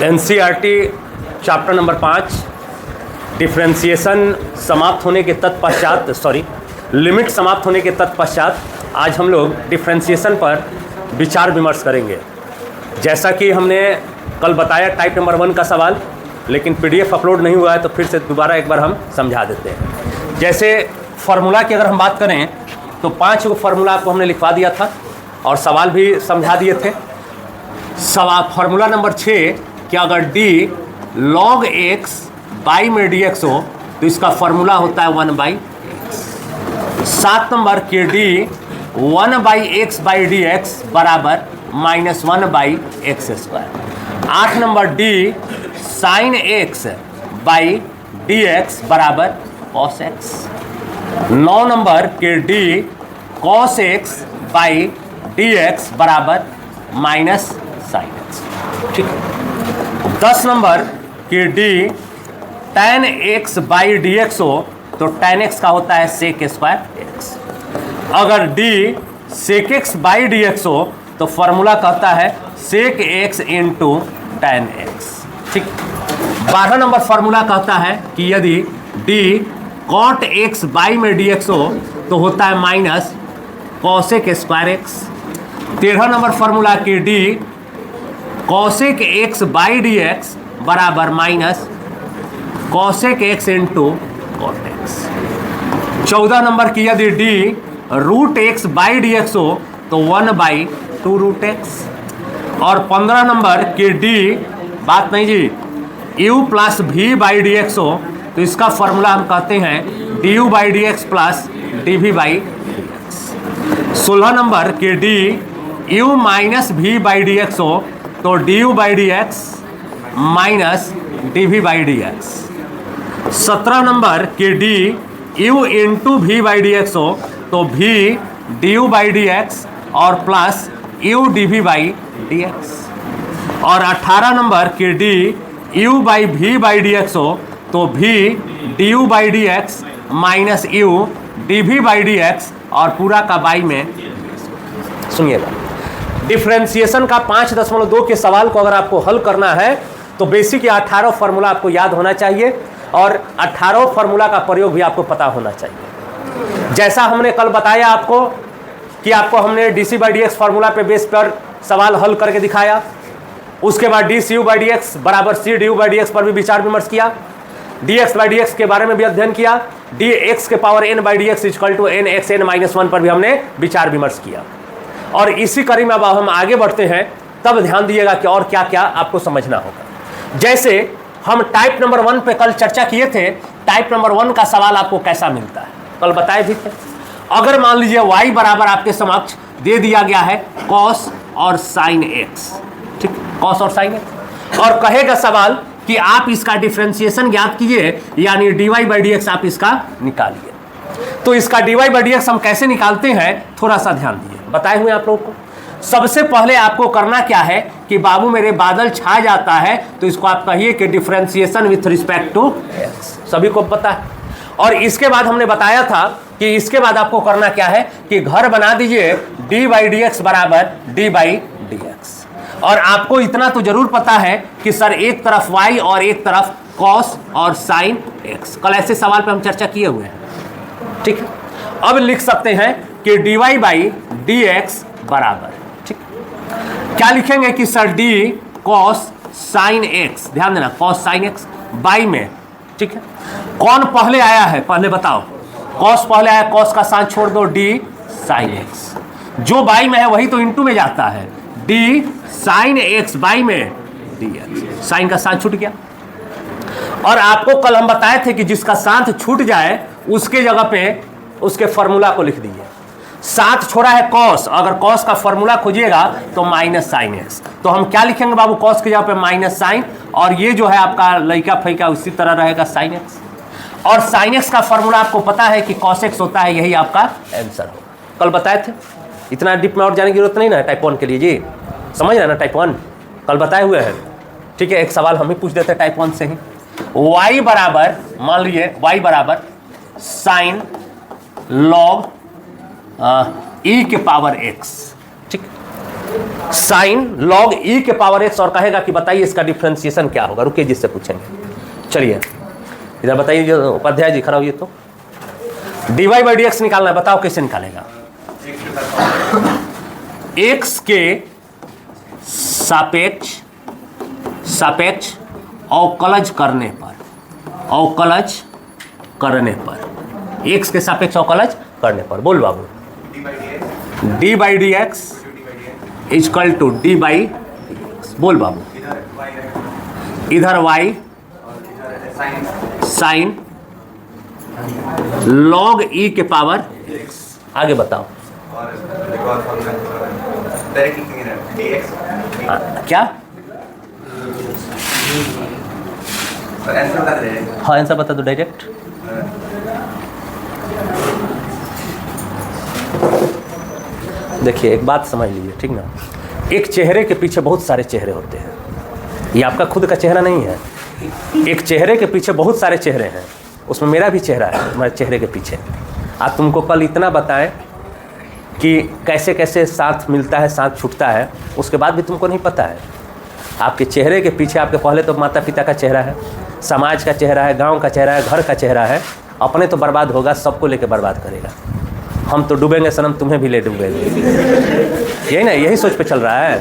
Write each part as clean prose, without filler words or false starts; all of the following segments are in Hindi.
एनसीईआरटी चैप्टर नंबर 5 डिफ्रेंशिएशन समाप्त होने के तत्पश्चात लिमिट समाप्त होने के तत्पश्चात आज हम लोग डिफ्रेंशिएशन पर विचार विमर्श करेंगे। जैसा कि हमने कल बताया टाइप नंबर 1 का सवाल, लेकिन पीडीएफ अपलोड नहीं हुआ है तो फिर से दोबारा एक बार हम समझा देते हैं। जैसे फार्मूला की अगर हम बात करें तो 5 गो फार्मूला आपको हमने लिखवा दिया था और सवाल भी समझा दिए थे। फार्मूला नंबर 6 कि अगर d log x बाई में dx हो तो इसका फार्मूला होता है 1/x। 7 नंबर के d 1/x बाई dx बराबर -1/x²। 8 number d sin x by dx बराबर cos x। 9 नंबर के d cos x by dx बराबर माइनस sin x। ठीक है। 10 नंबर कि d tan x by dx हो तो tan x का होता है sec² x। अगर d sec x by dx हो तो फॉर्मूला कहता है sec x into tan x। ठीक। 12 नंबर फॉर्मूला कहता है कि यदि d cot x बाई में dx हो तो होता है minus cosec² x। 13 number formula कि d cosec x by dx बराबर minus cosec x into cot x। 14 number की यदि d root x by dx हो तो 1/2 रूट x। और 15 नंबर की d बात नहीं जी u plus v by dx हो तो इसका फॉर्मूला हम कहते हैं du by dx plus dv by dx। 16 number की d u minus v by dx हो तो du by dx minus dv by dx। 17 number की d u into v by dx हो तो v du बाई dx और plus u dv by dx। और 18 नंबर की d u by v by dx हो तो v du by dx minus u dv by dx और पूरा का बाई में। सुनिएगा, डिफ्रेंशिएशन का 5.2 के सवाल को अगर आपको हल करना है तो बेसिक 18 फार्मूला आपको याद होना चाहिए और 18 फार्मूला का प्रयोग भी आपको पता होना चाहिए। जैसा हमने कल बताया आपको कि आपको हमने dc बाई dx फार्मूला पे बेस पर सवाल हल करके दिखाया। उसके बाद dcu बाई dx बराबर c du बाई dx पर भी विचार विमर्श किया। dx बाई dx के बारे में भी अध्ययन किया। dx के power n by dx equal to nxn-1 पर भी हमने विचार विमर्श किया। और इसी कड़ी में अब हम आगे बढ़ते हैं, तब ध्यान दिएगा कि और क्या क्या आपको समझना होगा। जैसे हम टाइप नंबर 1 पे कल चर्चा किए थे, टाइप नंबर 1 का सवाल आपको कैसा मिलता है कल बताए भी थे। अगर मान लीजिए y बराबर आपके समक्ष दे दिया गया है cos और sin x, ठीक, cos और sin x, और कहेगा सवाल कि आप इसका डिफ्रेंशिएशन ज्ञात कीजिए, यानी dy बाई dx आप इसका निकालिए। तो इसका dy बाई dx हम कैसे निकालते हैं थोड़ा सा ध्यान दिए, बताए हुए आप लोगों को। सबसे पहले आपको करना क्या है कि बाबू मेरे बादल छा जाता है तो इसको आप कहिए कि differentiation with respect to x, सभी को पता है। और इसके बाद हमने बताया था कि इसके बाद आपको करना क्या है कि घर बना दीजिए d बाई dx बराबर d बाई dx। और आपको इतना तो जरूर पता है कि सर एक तरफ y और एक तरफ cos और sin x, कल ऐसे सवाल पे हम चर्चा किए हुए हैं। ठीक है, अब लिख सकते हैं कि dy बाई dx बराबर, ठीक, क्या लिखेंगे कि sir d cos sin x, ध्यान देना cos sin x बाई में, ठीक है, कौन पहले आया है पहले बताओ, cos पहले आया, cos का साइन छोड़ दो, d sin x, जो बाई में है वही तो इंटू में जाता है, d sin x बाई में dx, साइन का साइन छूट गया। और आपको कल हम बताए थे कि जिसका साथ छूट जाए उसके जगह पे उसके फॉर्मूला को लिख दीजिए। साथ छोड़ा है cos, अगर cos का फॉर्मूला खोजिएगा तो माइनस साइन x, तो हम क्या लिखेंगे बाबू, cos की जगह पे माइनस साइन, और ये जो है आपका लइका फैका उसी तरह रहेगा sin x। और sin x का फॉर्मूला आपको पता है कि cos x होता है, यही आपका आंसर होगा। कल बताए थे, इतना डीप में और जाने की जरूरत नहीं ना टाइप 1 के लिए जी, समझ रहे ना टाइप 1 कल बताए हुए हैं। ठीक है, एक सवाल हम ही पूछ देते टाइप 1 से ही। y बराबर, मान लीजिए y बराबर साइन लॉग e के पावर x, ठीक, साइन लॉग ई के पावर एक्स और कहेगा कि बताइए इसका डिफ्रेंसिएशन क्या होगा। रुकिए जिससे पूछेंगे। चलिए इधर बताइए जो उपाध्याय जी खड़ा हुई तो dy बाई डी एक्स निकालना है, बताओ कैसे निकालेगा। एक्स के सापेक्ष अवकलज करने पर एक्स के सापेक्ष अवकलज करने पर बोल बाबू d by d x is equal to d by बोल बाबू इधर y साइन लॉग ई के पावर x। आगे बताओ क्या हाँ आंसर बता दो डायरेक्ट। देखिए एक बात समझ लीजिए ठीक ना, एक चेहरे के पीछे बहुत सारे चेहरे होते हैं। ये आपका खुद का चेहरा नहीं है, एक चेहरे के पीछे बहुत सारे चेहरे हैं, उसमें मेरा भी चेहरा है मेरे चेहरे के पीछे। आप तुमको कल इतना बताएं कि कैसे कैसे साथ मिलता है साथ छूटता है, उसके बाद भी तुमको नहीं पता है। आपके चेहरे के पीछे आपके पहले तो माता पिता का चेहरा है, समाज का चेहरा है, गांव का चेहरा है, घर का चेहरा है। अपने तो बर्बाद होगा, सबको लेके बर्बाद करेगा। हम तो डूबेंगे सनम, तुम्हें भी ले डूबेंगे। यही ना, यही सोच पे चल रहा है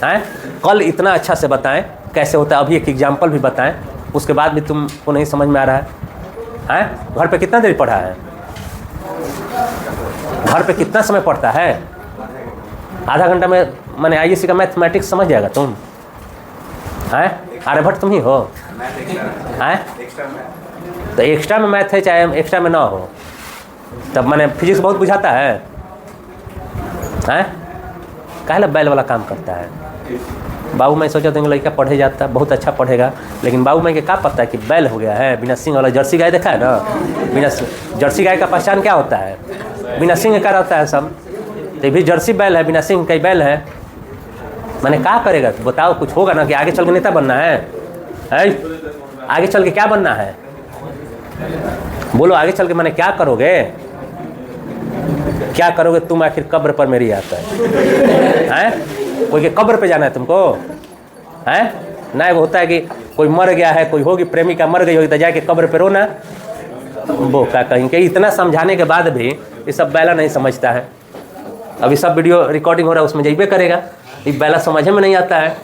हैं? कल इतना अच्छा से बताएं कैसे होता है, अभी एक एग्जाम्पल भी बताएं, उसके बाद भी तुमको नहीं समझ में आ रहा है हैं? घर पे कितना देर पढ़ा है? घर पे कितना समय पढ़ता है? आधा घंटा में मैंने आईएससी का मैथमेटिक्स समझ जाएगा तुम हैं? आर्यभट्ट तुम ही हो हैं? तो एक्स्ट्रा में मैथ है चाहे एक्स्ट्रा में ना हो, तब मैंने फिजिक्स बहुत बुझाता है हैं? काहे बैल वाला काम करता है। बाबू मैं सोचा था लड़का पढ़े जाता बहुत अच्छा पढ़ेगा, लेकिन बाबू मैं के क्या पता है कि बैल हो गया है। बिना सिंग वाला जर्सी गाय देखा है ना, बिना जर्सी गाय का पहचान क्या होता है? बिना सिंग का रहता है सब, तो भी जर्सी बैल है, बिना सिंग का बैल है। मैंने क्या करेगा तो बताओ, कुछ होगा ना कि आगे चल के नेता बनना है? आगे चल के क्या बनना है बोलो? आगे चल के मैंने क्या करोगे? क्या करोगे तुम? आखिर कब्र पर मेरी आता है कोई के कब्र पे जाना है तुमको हैं? ना वो होता है कि कोई मर गया है, कोई होगी प्रेमिका मर गई होगी तो जाके कब्र पे रोना। वो क्या कहेंगे? इतना समझाने के बाद भी ये सब बैला नहीं समझता है। अभी सब वीडियो रिकॉर्डिंग हो रहा है, उसमें जाइए करेगा। ये बैला समझ में नहीं आता है,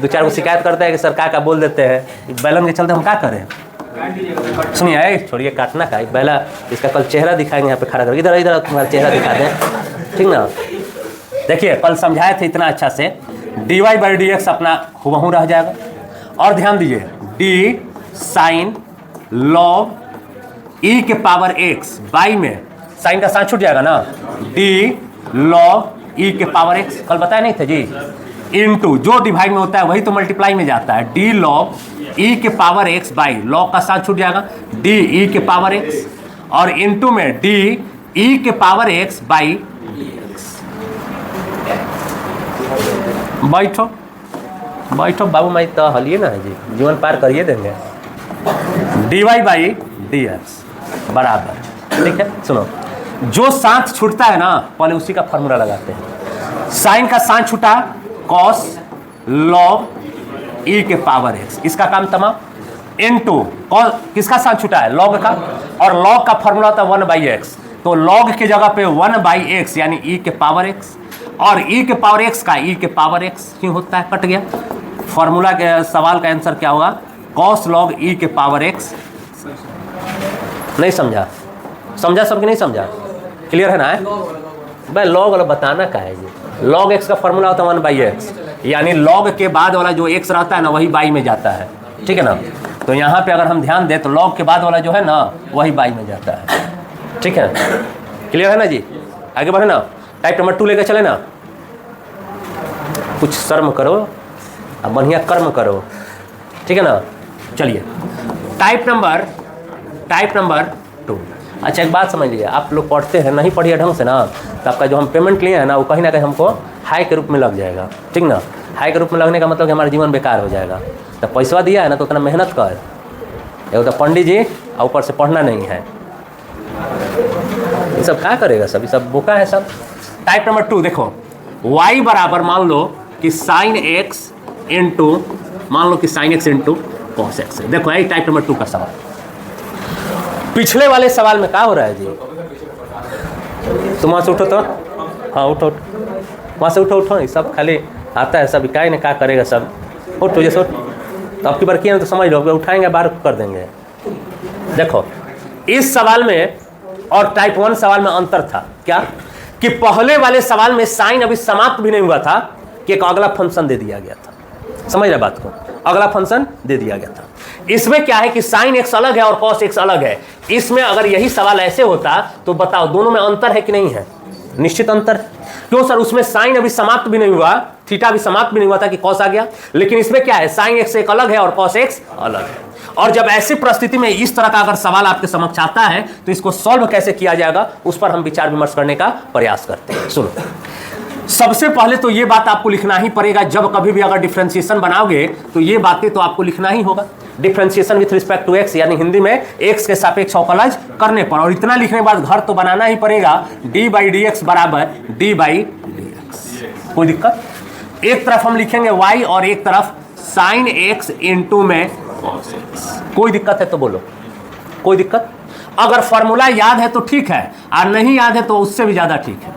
दो चार को शिकायत करता है कि सरकार का बोल देते हैं। बैलन के चलते हम क्या करें? सुनिए छोड़िए काटना का, बैला इसका कल चेहरा दिखाएंगे यहाँ पे खड़ा करके। इधर इधर तुम्हारा चेहरा दिखा दें ठीक ना। देखिए कल समझाए थे इतना अच्छा से, dy बाई डी एक्स अपना हुबहू रह जाएगा। और ध्यान दीजिए डी साइन लॉग ई के पावर एक्स, बाई में साइन का साइन छूट जाएगा ना, डी लॉग ई के पावर एक्स कल बताया नहीं थे जी, इनटू जो डिवाइड में होता है वही तो मल्टीप्लाई में जाता है। डी लॉग ई के पावर एक्स बाई लॉग का साथ छूट जाएगा डी ई के पावर एक्स, और इनटू में डी ई के पावर एक्स बाई एक्स। बैठो बैठो बाबू माई तो हलिए ना जी, जीवन पार करिए देंगे। D y by d x बराबर, ठीक है। सुनो, जो साथ छूटता है ना पहले उसी का फॉर्मूला लगाते हैं। साइन का साथ छूटा कॉस लॉग ई के पावर एक्स, इसका काम तमाम। इनटू किसका साथ छूटा है? लॉग का, और लॉग का फॉर्मूला होता है 1/x, तो लॉग की जगह पे 1/x यानी ई के पावर एक्स, और ई के पावर एक्स का ई के पावर एक्स क्यों होता है? कट गया। फॉर्मूला के सवाल का आंसर क्या होगा? कॉस लॉग ई के पावर एक्स। नहीं समझा? समझा सबके? नहीं समझा? क्लियर है ना? भाई लॉग वाला बताना का है जी, लॉग एक्स का फॉर्मूला होता है 1/x, यानी लॉग के बाद वाला जो एक्स रहता है ना वही बाई में जाता है, ठीक है ना। तो यहाँ पे अगर हम ध्यान दें तो लॉग के बाद वाला जो है ना वही बाई में जाता है, ठीक है। क्लियर है ना जी? आगे बढ़े ना, टाइप नंबर 2 लेकर चले ना। कुछ शर्म करो अब, बढ़िया कर्म करो, ठीक है ना। चलिए टाइप नंबर 2। अच्छा एक बात समझ लीजिए, आप लोग पढ़ते हैं नहीं पढ़िए ढंग से ना, तो आपका जो हम पेमेंट लिए हैं ना वो कहीं ना कहीं हमको हाई के रूप में लग जाएगा, ठीक ना। हाई के रूप में लगने का मतलब कि हमारा जीवन बेकार हो जाएगा। तो पैसा दिया है ना तो उतना मेहनत कर, एगो तो पंडित जी और ऊपर से पढ़ना नहीं है, ये सब क्या करेगा? सब ये सब बोका है सब। टाइप नंबर 2 देखो, y बराबर मान लो कि साइन एक्स इंटू, मान लो कि sine x into cos x है। देखो यही टाइप नंबर 2 का सवाल। पिछले वाले सवाल में क्या हो रहा है जी, तुम वहाँ से उठो तो, हाँ उठो वहाँ से उठो, ये सब खाली आता है सब, इकाई ने क्या करेगा सब, उठो जैसे उठ। तो अब की बार किया तो समझ लो, उठाएंगे बाहर कर देंगे। देखो इस सवाल में और टाइप 1 सवाल में अंतर था क्या, कि पहले वाले सवाल में साइन अभी समाप्त भी नहीं हुआ था कि एक अगला फंक्शन दे दिया गया था, समझ रहे बात को, अगला फंक्शन दे दिया गया था। इसमें क्या है कि साइन एक्स अलग है और कॉस एक्स अलग है। इसमें अगर यही सवाल ऐसे होता तो बताओ दोनों में अंतर है कि नहीं है, निश्चित अंतर। क्यों सर, उसमें साइन अभी समाप्त भी नहीं हुआ, थीटा भी समाप्त भी नहीं हुआ था कि कॉस आ गया, लेकिन इसमें क्या है साइन एक्स एक अलग है और कॉस एक्स अलग है। और जब ऐसी परिस्थिति में इस तरह का अगर सवाल आपके समक्ष आता है तो इसको सॉल्व कैसे किया जाएगा उस पर हम विचार विमर्श करने का प्रयास करते हैं। सुनो, सबसे पहले तो ये बात आपको लिखना ही पड़ेगा, जब कभी भी अगर डिफरेंशिएशन बनाओगे तो ये बातें तो आपको लिखना ही होगा। Differentiation with respect to x, यानी हिंदी में एक्स के सापेक्ष अवकलज करने पर, और इतना लिखने के बाद घर तो बनाना ही पड़ेगा, डी बाई डी एक्स बराबर डी बाई डी एक्स। कोई दिक्कत, एक तरफ हम लिखेंगे y और एक तरफ साइन एक्स इंटू में कॉस एक्स। कोई दिक्कत है तो बोलो, कोई दिक्कत। अगर फॉर्मूला याद है तो ठीक है, और नहीं याद है तो उससे भी ज्यादा ठीक है।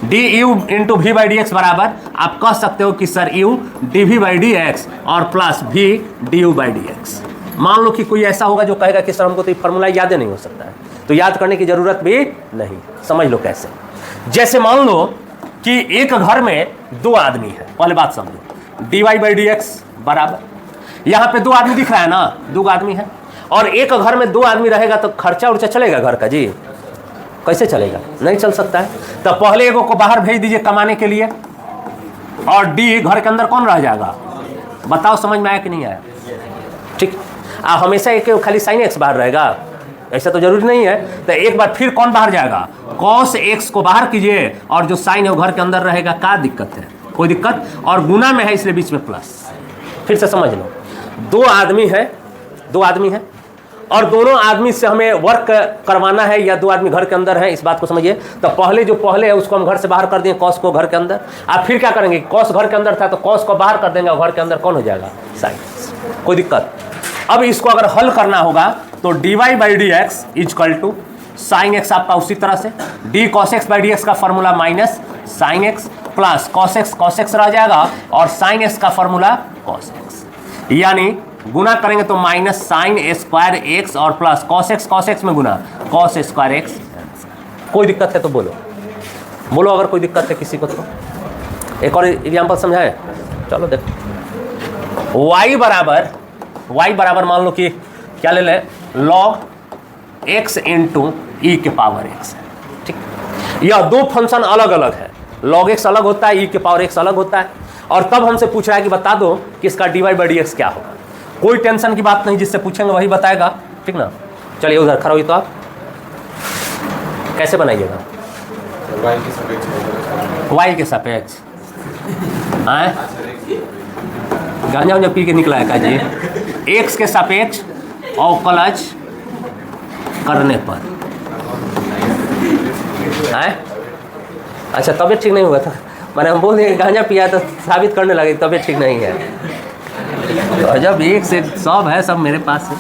D u into v by d x बराबर आप कह सकते हो कि sir u d v by d x और plus v d u by d x. मान लो कि कोई ऐसा होगा जो कहेगा कि सर हमको तो ये फॉर्मूला याद नहीं हो सकता है, तो याद करने की जरूरत भी नहीं। समझ लो कैसे, जैसे मान लो कि एक घर में 2 आदमी है, पहले बात समझो, d y by d x बराबर, यहाँ पे 2 आदमी दिख रहा है ना, 2 आदमी है, और एक घर में 2 आदमी रहेगा तो खर्चा उर्चा चलेगा घर का जी, कैसे चलेगा, नहीं चल सकता है। तो पहले एगो को बाहर भेज दीजिए कमाने के लिए, और डी घर के अंदर कौन रह जाएगा, बताओ समझ में आया कि नहीं आया। ठीक, हमेशा एक खाली साइन एक्स बाहर रहेगा ऐसा तो जरूरी नहीं है, तो एक बार फिर कौन बाहर जाएगा, कॉस एक्स को बाहर कीजिए और जो साइन है वो घर के अंदर रहेगा। क्या दिक्कत है, कोई दिक्कत, और गुना में है इसलिए बीच में प्लस। फिर से समझ लो, 2 आदमी है, 2 आदमी है और दोनों आदमी से हमें वर्क करवाना है, या 2 आदमी घर के अंदर है, इस बात को समझिए। तो पहले जो पहले है उसको हम घर से बाहर कर देंगे, कॉस को घर के अंदर। आप फिर क्या करेंगे, कॉस घर के अंदर था तो कॉस को बाहर कर देंगे और घर के अंदर कौन हो जाएगा, साइन। कोई दिक्कत। अब इसको अगर हल करना होगा तो d y by d x is equal to sine x, आपका उसी तरह से d cos x by d x का formula minus sine x plus cos x रह जाएगा, और साइन एक्स का फॉर्मूला कॉस एक्स, यानी गुना करेंगे तो माइनस साइन स्क्वायर एक्स और प्लस कॉस एक्स में गुना कॉस स्क्वायर एक्स। कोई दिक्कत है तो बोलो, बोलो अगर कोई दिक्कत है किसी को तो। एक और एग्जाम्पल समझाए, चलो देखो, y बराबर मान लो कि क्या ले लें, log x इंटू ई के पावर x है। ठीक, यह 2 फंक्शन अलग अलग है, log x अलग होता है, ई के पावर x अलग होता है, और तब हमसे पूछ रहा है कि बता दो कि इसका d y by d x क्या होगा। कोई टेंशन की बात नहीं, जिससे पूछेंगे वही बताएगा, ठीक ना। चलिए उधर खड़ा हुई तो आप कैसे बनाइएगा, y के सापेक्ष गांजा उंजा पी के निकला है का जी, x के सापेक्ष अवकलज करने पर अच्छा तबीयत ठीक नहीं हुआ था, मैंने हम बोल दिए गांजा पिया तो साबित करने लगे तबीयत ठीक नहीं है। तो जब एक से सब है, सब मेरे पास है।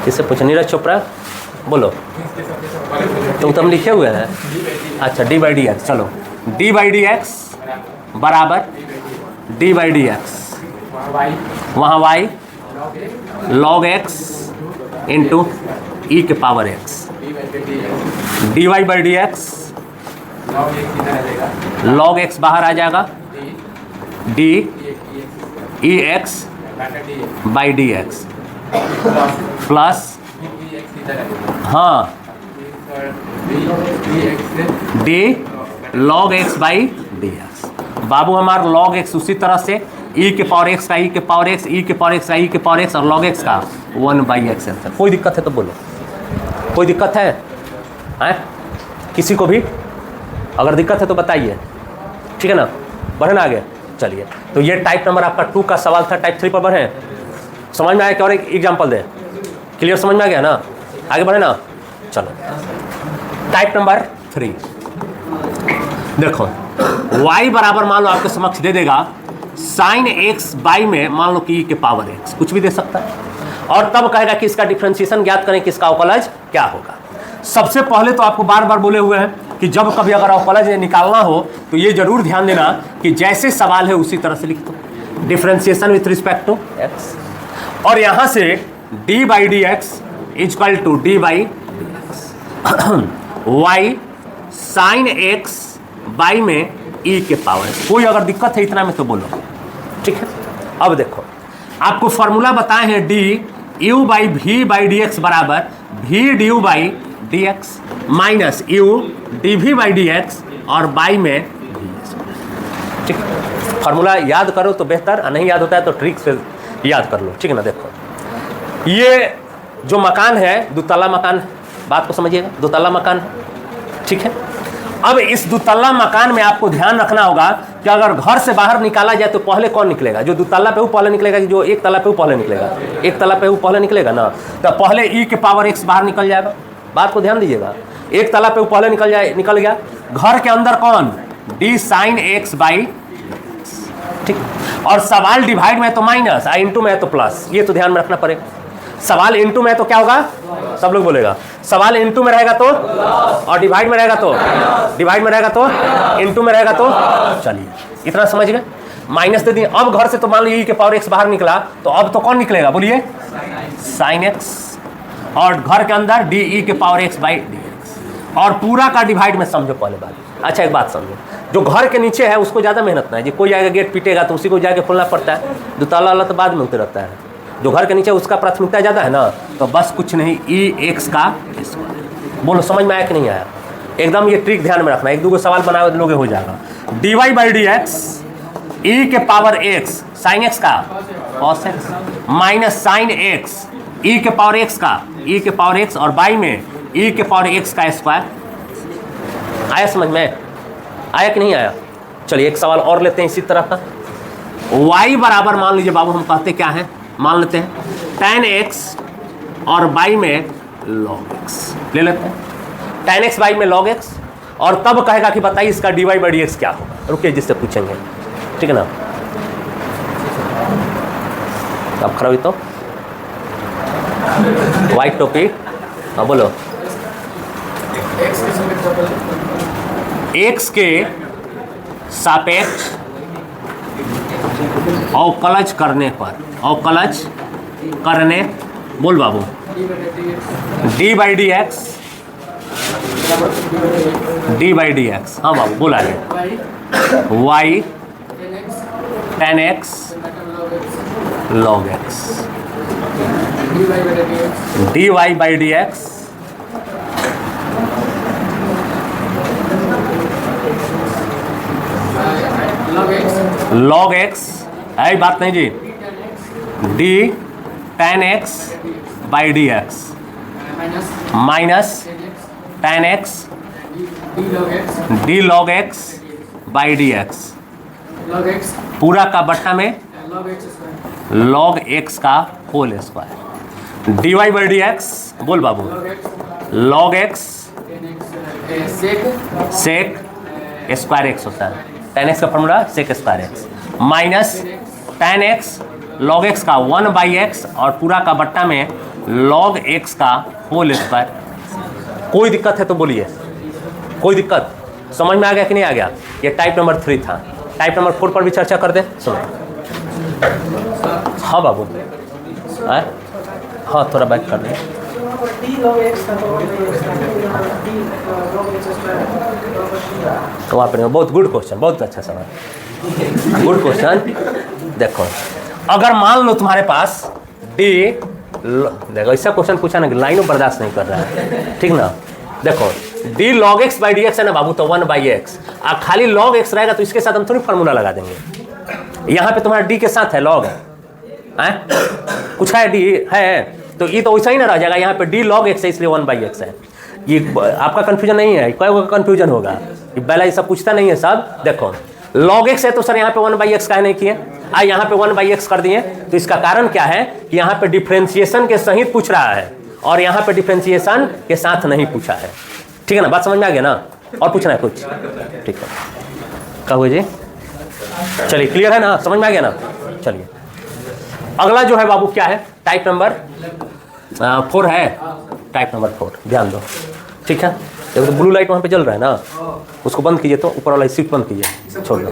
इससे पूछ, नीरज चोपड़ा बोलो, तो तुम लिखे हुए हैं। अच्छा डी बाई डी एक्स, चलो डी बाई डी एक्स बराबर डी बाई डी एक्स, वहाँ y log x into e के power x, d y by d x log x बाहर आ जाएगा, d e x by d x plus हाँ d log x by d x. बाबू हमारा log x उसी तरह से e के पावर x का e के पावर x, e के पावर x का e के पावर x और log x का 1/x है। कोई दिक्कत है तो बोलो, कोई दिक्कत है किसी को भी? अगर दिक्कत है तो बताइए, ठीक है ना। बढ़े ना आगे, चलिए। तो ये टाइप नंबर आपका 2 का सवाल था। टाइप 3 पर बढ़े, समझ में आया क्या? और एक एग्जाम्पल दे, क्लियर समझ में आ गया ना? आगे बढ़े ना, चलो। टाइप नंबर 3 देखो, y बराबर मान लो आपके समक्ष दे देगा साइन एक्स बाई में मान लो कि e के पावर x, कुछ भी दे सकता है, और तब कहेगा कि इसका डिफरेंशिएशन ज्ञात करें कि इसका अवकलज क्या होगा। सबसे पहले तो आपको बार बार बोले हुए हैं कि जब कभी अगर अवकलज निकालना हो तो ये जरूर ध्यान देना कि जैसे सवाल है उसी तरह से लिख दो, differentiation with respect to x, और यहां से d by d x equal to d by y sine x by में e के पावर। कोई अगर दिक्कत है इतना में तो बोलो, ठीक है। अब देखो आपको फॉर्मूला बताए हैं d u by v by d x बराबर v d u by d x minus u d v by d x और बाई में वी, ठीक है। फॉर्मूला याद करो तो बेहतर, नहीं याद होता है तो ट्रिक से याद कर लो, ठीक है ना। देखो ये जो मकान है दुतल्ला मकान, बात को समझिएगा, दुतल्ला मकान है, ठीक है। अब इस दुतल्ला मकान में आपको ध्यान रखना होगा कि अगर घर से बाहर निकाला जाए तो पहले कौन निकलेगा, जो दुतल्ला पे वो पहले निकलेगा कि जो एक तल्ला पे वो पहले निकलेगा, एक तल्ला पे वो पहले निकलेगा ना, तो पहले e के पावर x बाहर निकल जाएगा। बात को ध्यान दीजिएगा, एक तल्ला पे वो पहले निकल गया। घर के अंदर कौन, d साइन x बाई, ठीक। और सवाल डिवाइड में तो माइनस, इंटू में तो प्लस, ये तो ध्यान में रखना पड़ेगा। सवाल इंटू में तो क्या होगा, सब लोग बोलेगा, सवाल इंटू में रहेगा तो, और डिवाइड में रहेगा तो, डिवाइड में रहेगा तो, इंटू में रहेगा तो, चलिए इतना समझ गए। माइनस दे दिए। अब घर से तो मान लो e के पावर x बाहर निकला, तो अब तो कौन निकलेगा बोलिए, साइन x, और घर के अंदर डी e के power x by d x, और पूरा का डिवाइड में समझो पहले बात। अच्छा एक बात समझो, जो घर के नीचे है उसको ज़्यादा मेहनत ना है, कोई आएगा गेट पीटेगा तो उसी को जाके खोलना पड़ता है, जो ताला वाला तो बाद में उतर रहता है, जो घर के नीचे उसका प्राथमिकता ज़्यादा है ना, तो बस कुछ नहीं ई एक्स का स्क्वायर। बोलो समझ में आया कि नहीं आया, एकदम ये ट्रिक ध्यान में रखना, एक दो सवाल बनाए लोगे हो जाएगा। D y by d x e के पावर एक्स साइन एक्स का cos x minus sine x e के पावर एक्स का ई के पावर एक्स और बाई में ई के पावर एक्स का स्क्वायर। आया समझ में, आया कि नहीं आया। चलिए एक सवाल और लेते हैं इसी तरह का। y बराबर मान लीजिए बाबू, हम कहते क्या है, मान लेते हैं tan x और बाई में log x ले लेते हैं, tan x बाई में log x, और तब कहेगा कि बताइए इसका dy बाई डी एक्स क्या होगा। रुकिए जिससे पूछेंगे, ठीक है ना। अब खड़ा हुई तो व्हाइट टोपी, हाँ बोलो। x के सापेक्ष अवकलज करने पर, अवकलज करने, बोल बाबू, d by d x, d by d x, हाँ बाबू बोला है, y ten x log x, d y by d x log x, है बात नहीं जी, d ten x by d x minus ten x d log x by d x, पूरा का बट्टा में लॉग एक्स का whole square, d y by d x, बोल बाबू, log x sec square x होता है, टेन एक्स का formula sec square x minus ten x log x का 1 बाई एक्स और पूरा का बट्टा में लॉग एक्स का होल स्क्वायर। कोई दिक्कत है तो बोलिए, कोई दिक्कत, समझ में आ गया कि नहीं आ गया। ये टाइप नंबर 3 था, टाइप नंबर 4 पर भी चर्चा कर दे। सुनो, हाँ बाबू, हाँ थोड़ा बैक कर दे। तो आप बहुत गुड क्वेश्चन, बहुत अच्छा सवाल, गुड क्वेश्चन। देखो अगर मान लो तुम्हारे पास डी, देखो ऐसा क्वेश्चन पूछा ना कि लाइनों बर्दाश्त नहीं कर रहा है, ठीक ना। देखो D log x by d x है ना बाबू, तो 1 बाई एक्स, अब खाली लॉग एक्स रहेगा तो इसके साथ हम थोड़ी फार्मूला लगा देंगे। यहाँ पे तुम्हारा डी के साथ है लॉग है, कुछ है डी है, तो ये तो वैसा ही ना रह जाएगा। यहाँ पे डी लॉग एक्स है इसलिए 1 बाई एक्स है। ये आपका कंफ्यूजन नहीं है, कोई कंफ्यूजन होगा, पहला ये सब पूछता नहीं है सब। देखो लॉग एक्स है तो सर यहाँ पे 1 बाई एक्स का नहीं किए, यहाँ पे 1 बाई एक्स कर दिए, तो इसका कारण क्या है कि यहाँ पे डिफ्रेंशिएशन के सहित पूछ रहा है और यहाँ पे डिफ्रेंशिएशन के साथ नहीं पूछा है, ठीक है ना। बात समझ में आ गया ना, और पूछना है कुछ, ठीक है। क्या हुआ जी? चलिए क्लियर है ना, समझ में आ गया ना? चलिए अगला जो है बाबू क्या है, टाइप नंबर 4 है, टाइप नंबर 4, ध्यान दो, ठीक है। देखो तो ब्लू लाइट वहाँ पे जल रहा है ना, उसको बंद कीजिए, तो ऊपर वाला स्विच बंद कीजिए, छोड़ दो।